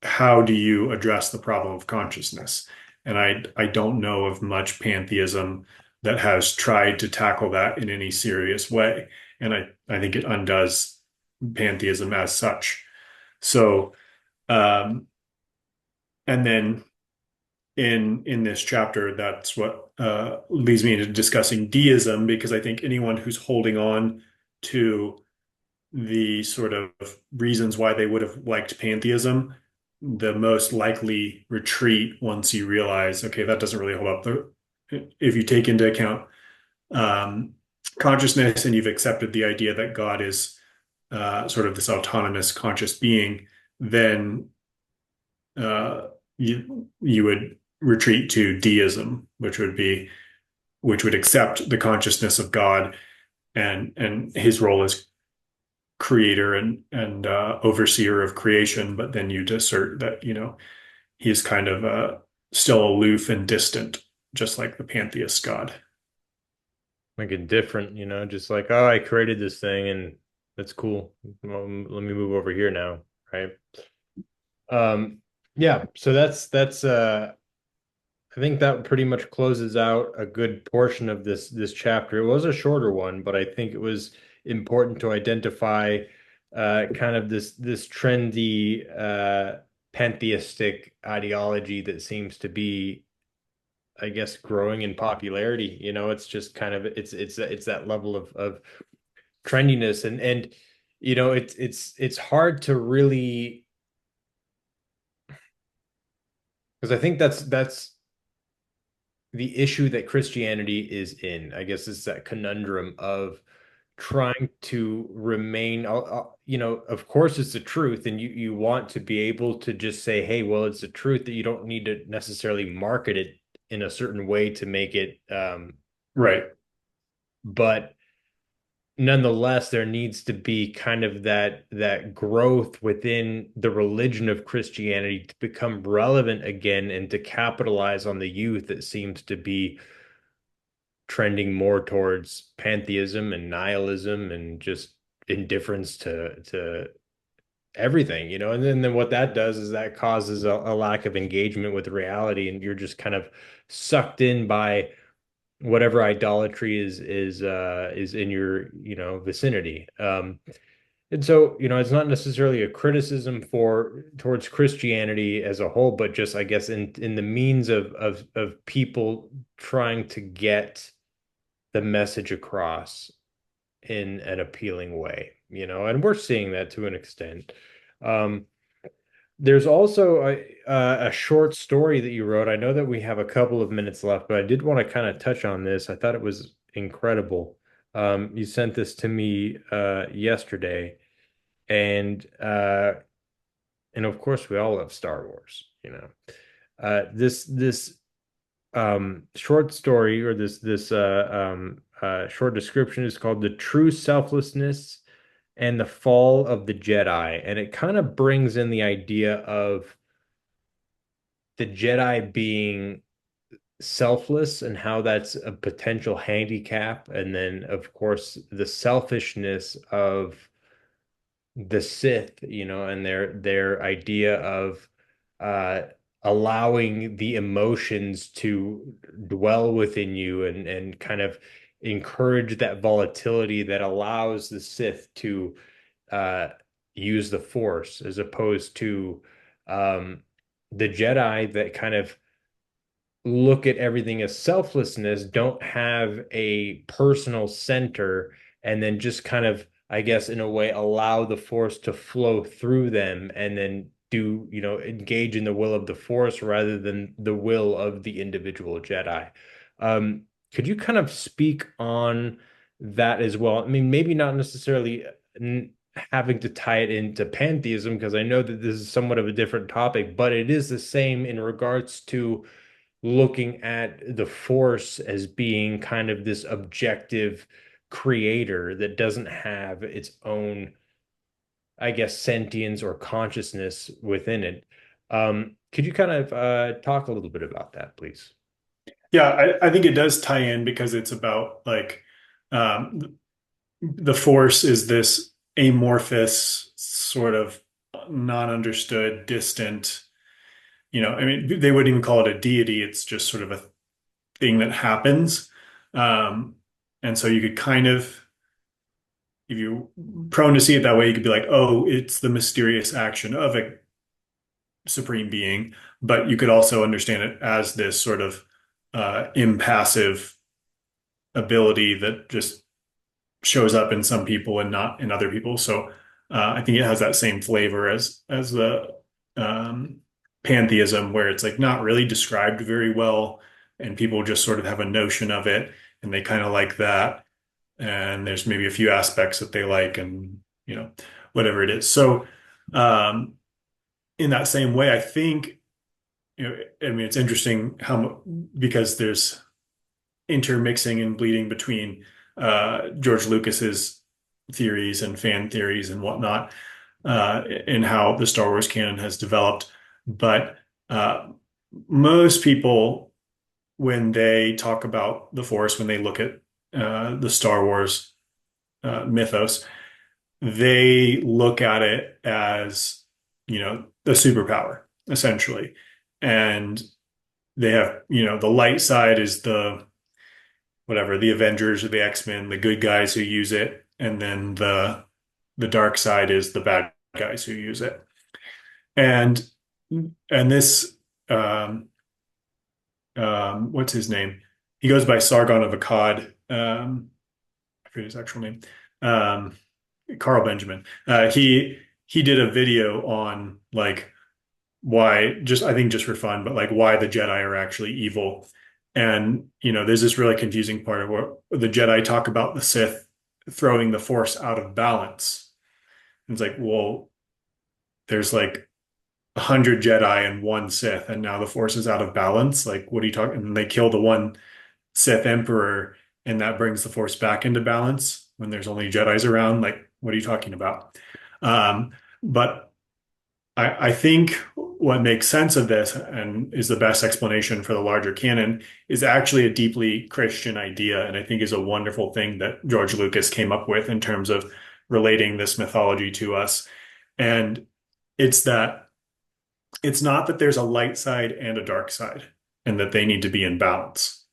[SPEAKER 2] how do you address the problem of consciousness? And I don't know of much pantheism that has tried to tackle that in any serious way. And I think it undoes pantheism as such. So um, and then in this chapter, that's what leads me into discussing deism, because I think anyone who's holding on to the sort of reasons why they would have liked pantheism, the most likely retreat once you realize, okay, that doesn't really hold up. If you take into account um, consciousness and you've accepted the idea that God is sort of this autonomous conscious being, then you would retreat to deism, which would accept the consciousness of God and his role as creator and overseer of creation, but then you'd assert that he's kind of still aloof and distant, just like the pantheist God.
[SPEAKER 1] Like a different, just like, oh, I created this thing and that's cool. Well, let me move over here now, right? Yeah, so that's I think that pretty much closes out a good portion of this chapter. It was a shorter one, but I think it was important to identify kind of this trendy pantheistic ideology that seems to be, I guess, growing in popularity. It's just kind of it's that level of trendiness, and it's hard to really, because I think that's the issue that Christianity is in. I guess it's that conundrum of trying to remain, of course it's the truth, and you want to be able to just say, hey, well, it's the truth, that you don't need to necessarily market it in a certain way to make it,
[SPEAKER 2] Right.
[SPEAKER 1] but nonetheless, there needs to be kind of that growth within the religion of Christianity to become relevant again and to capitalize on the youth that seems to be trending more towards pantheism and nihilism and just indifference to everything, and then what that does is that causes a lack of engagement with reality, and you're just kind of sucked in by whatever idolatry is in your vicinity. And so, it's not necessarily a criticism for towards Christianity as a whole, but just I guess in the means of people trying to get the message across in an appealing way, and we're seeing that to an extent. Um, there's also a short story that you wrote. I know that we have a couple of minutes left, but I did want to kind of touch on this. I thought it was incredible. You sent this to me yesterday, and of course we all love Star Wars. This short story, or this short description, is called "The True Selflessness and the Fall of the Jedi," and it kind of brings in the idea of the Jedi being selfless and how that's a potential handicap, and then of course the selfishness of the Sith, and their idea of uh allowing the emotions to dwell within you, and kind of encourage that volatility that allows the Sith to uh use the Force, as opposed to um the Jedi that kind of look at everything as selflessness, don't have a personal center, and then just kind of, I guess, in a way, allow the Force to flow through them, and then engage in the will of the Force rather than the will of the individual Jedi. Um, could you kind of speak on that as well? I mean, maybe not necessarily having to tie it into pantheism, because I know that this is somewhat of a different topic, but it is the same in regards to looking at the Force as being kind of this objective creator that doesn't have its own, I guess, sentience or consciousness within it. Could you kind of talk a little bit about that, please?
[SPEAKER 2] Yeah, I think it does tie in because it's about like the Force is this amorphous, sort of non-understood, distant, I mean, they wouldn't even call it a deity. It's just sort of a thing that happens. Um, and so you could kind of, if you're prone to see it that way, you could be like, oh, it's the mysterious action of a supreme being. But you could also understand it as this sort of impassive ability that just shows up in some people and not in other people. So I think it has that same flavor as the um, pantheism, where it's like not really described very well, and people just sort of have a notion of it, and they kind of like that. And there's maybe a few aspects that they like, and whatever it is. So in that same way, I think I mean it's interesting because there's intermixing and bleeding between George Lucas's theories and fan theories and whatnot, and how the Star Wars canon has developed. But most people, when they talk about the Force, when they look at the Star Wars mythos, they look at it as, the superpower, essentially. And they have, the light side is the whatever, the Avengers or the X-Men, the good guys who use it, and then the dark side is the bad guys who use it. And this what's his name? He goes by Sargon of Akkad. I forget his actual name. Um, Carl Benjamin. He did a video on like why, just I think just for fun, but like why the Jedi are actually evil. And there's this really confusing part of where the Jedi talk about the Sith throwing the Force out of balance. And it's like, well, there's like 100 Jedi and one Sith, and now the Force is out of balance. Like, what are you talking? And they kill the one Sith Emperor, and that brings the Force back into balance when there's only Jedis around. Like, what are you talking about? But I think what makes sense of this and is the best explanation for the larger canon is actually a deeply Christian idea, and I think is a wonderful thing that George Lucas came up with in terms of relating this mythology to us. And it's that it's not that there's a light side and a dark side and that they need to be in balance.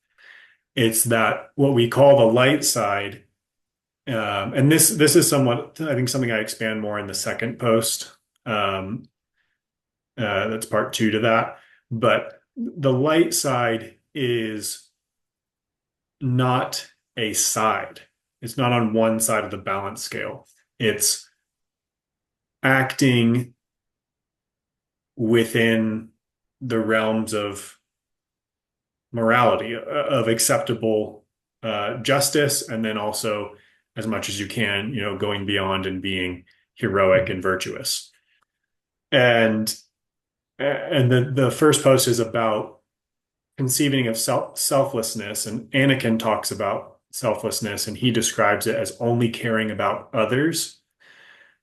[SPEAKER 2] It's that what we call the light side, and this is somewhat, I think, something I expand more in the second post. That's part two to that. But the light side is not a side. It's not on one side of the balance scale. It's acting within the realms of morality, of acceptable justice, and then also as much as you can, going beyond and being heroic and virtuous. And the first post is about conceiving of selflessness, and Anakin talks about selflessness, and he describes it as only caring about others.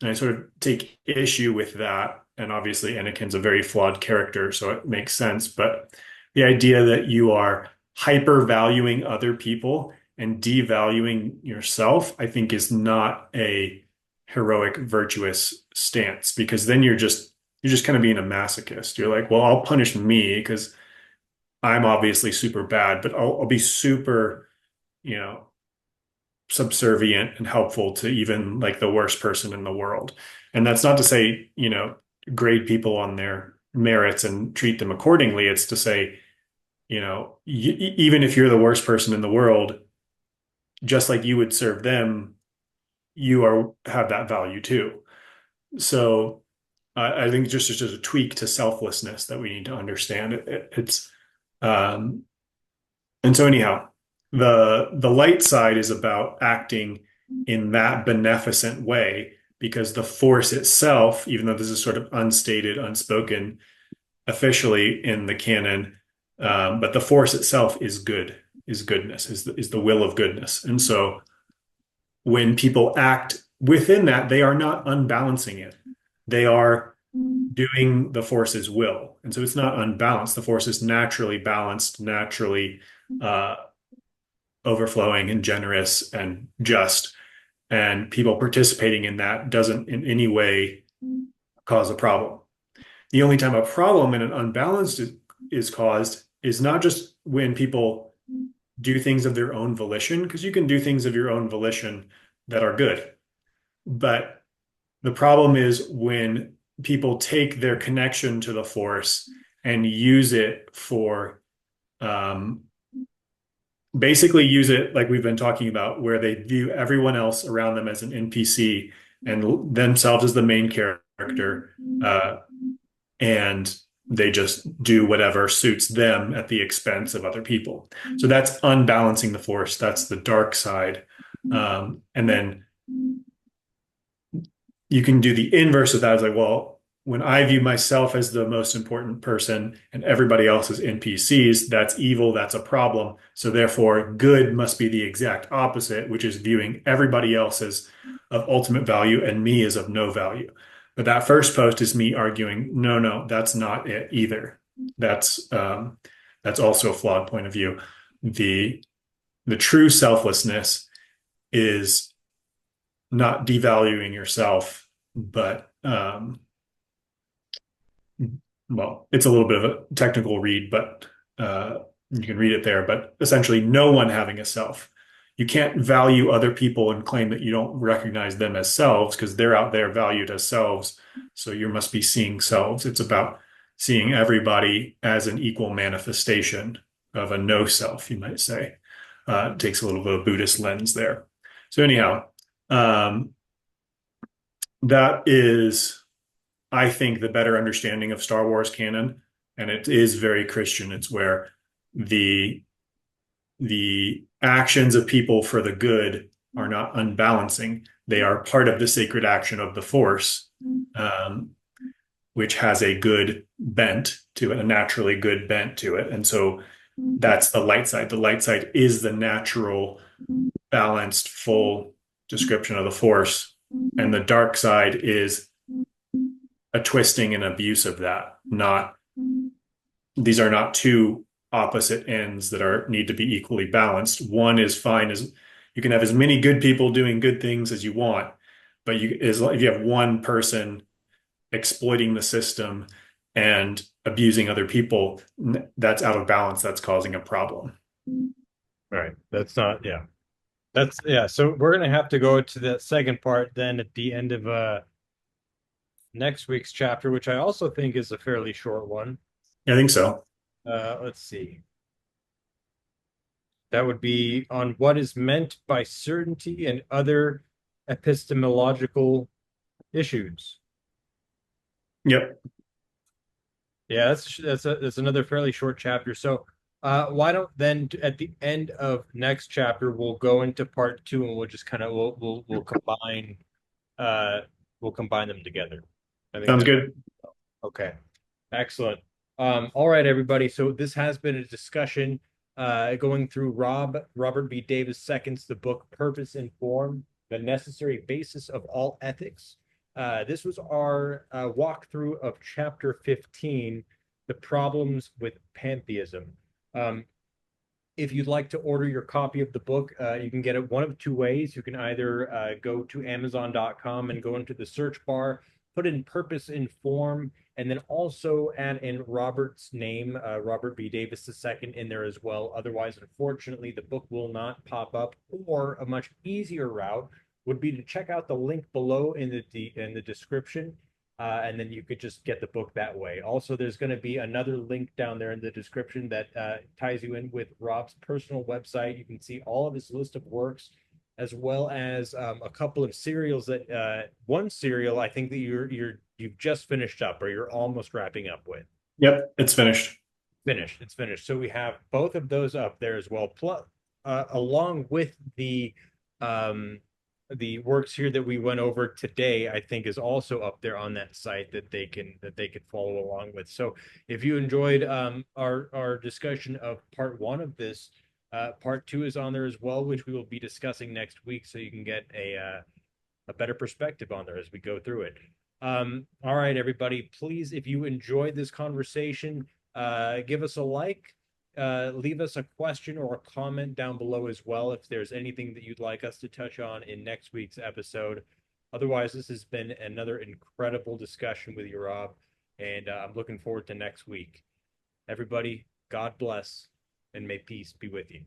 [SPEAKER 2] And I sort of take issue with that. And obviously, Anakin's a very flawed character, so it makes sense. But the idea that you are hyper valuing other people and devaluing yourself, I think, is not a heroic, virtuous stance, because then you're just kind of being a masochist. You're like, well, I'll punish me because I'm obviously super bad, but I'll be super, you know, subservient and helpful to even like the worst person in the world. And that's not to say, grade people on their merits and treat them accordingly. It's to say, even if you're the worst person in the world, just like you would serve them, have that value too. So I think it's just a tweak to selflessness that we need to understand. It's um, and so anyhow, the light side is about acting in that beneficent way, because the force itself, even though this is sort of unstated, unspoken officially in the canon, but the force itself is good, is goodness, is the will of goodness. And so when people act within that, they are not unbalancing it. They are doing the force's will. And so it's not unbalanced. The force is naturally balanced, naturally uh, overflowing and generous and just. And people participating in that doesn't in any way cause a problem. The only time a problem in an unbalanced is caused is not just when people do things of their own volition, because you can do things of your own volition that are good. But the problem is when people take their connection to the force and use it for basically use it like we've been talking about, where they view everyone else around them as an NPC and themselves as the main character, and they just do whatever suits them at the expense of other people. So that's unbalancing the force. That's the dark side. And then you can do the inverse of that. It's like, well, when I view myself as the most important person and everybody else is NPCs, that's evil, that's a problem. So therefore, good must be the exact opposite, which is viewing everybody else as of ultimate value and me as of no value. But that first post is me arguing, no, no, that's not it either. That's also a flawed point of view. The true selflessness is not devaluing yourself, but well, it's a little bit of a technical read, but you can read it there. But essentially, no one having a self. You can't value other people and claim that you don't recognize them as selves, because they're out there valued as selves. So you must be seeing selves. It's about seeing everybody as an equal manifestation of a no self, you might say. It takes a little bit of a Buddhist lens there. So anyhow, That is, I think, the better understanding of Star Wars canon, and it is very Christian. It's where the the actions of people for the good are not unbalancing. They are part of the sacred action of the Force, um, which has a good bent to it, a naturally good bent to it. And so that's the light side. The light side is the natural, balanced, full description of the Force. And the dark side is a twisting and abuse of that. Not these are not two opposite ends that are need to be equally balanced. One is fine as you can have as many good people doing good things as you want, but if you have one person exploiting the system and abusing other people, that's out of balance. That's causing a problem.
[SPEAKER 1] Right. That's not, yeah. That's yeah. So we're gonna have to go to that second part then at the end of next week's chapter, which I also think is a fairly short one.
[SPEAKER 2] I think so.
[SPEAKER 1] Let's see. That would be on what is meant by certainty and other epistemological issues.
[SPEAKER 2] Yep.
[SPEAKER 1] Yeah, that's another fairly short chapter. So, why don't then at the end of next chapter we'll go into part two and we'll just kind of uh we'll combine them together. I think
[SPEAKER 2] Sounds
[SPEAKER 1] that
[SPEAKER 2] good.
[SPEAKER 1] okay. Excellent. All right, everybody. So this has been a discussion going through Robert B. Davis II's the book Purpose and Form, the necessary basis of all ethics. This was our walkthrough of chapter 15, the problems with pantheism. Um, if you'd like to order your copy of the book, you can get it one of two ways. You can either go to Amazon.com and go into the search bar, put in Purpose in Form, and then also add in Robert's name, Robert B. Davis II, in there as well. Otherwise, unfortunately, the book will not pop up. Or a much easier route would be to check out the link below in the description, and then you could just get the book that way. Also, there's going to be another link down there in the description that ties you in with Rob's personal website. You can see all of his list of works, as well as a couple of serials that one serial I think that you've just finished up or you're almost wrapping up with.
[SPEAKER 2] Yep. It's finished.
[SPEAKER 1] Finished. It's finished. So we have both of those up there as well. Plus, along with um, the works here that we went over today, I think is also up there on that site that they can follow along with. So if you enjoyed our discussion of part one of this, part two is on there as well, which we will be discussing next week, so you can get a better perspective on there as we go through it. All right, everybody, please, if you enjoyed this conversation, give us a like, leave us a question or a comment down below as well if there's anything that you'd like us to touch on in next week's episode. Otherwise, this has been another incredible discussion with you, Rob, and I'm looking forward to next week. Everybody, God bless, and may peace be with you.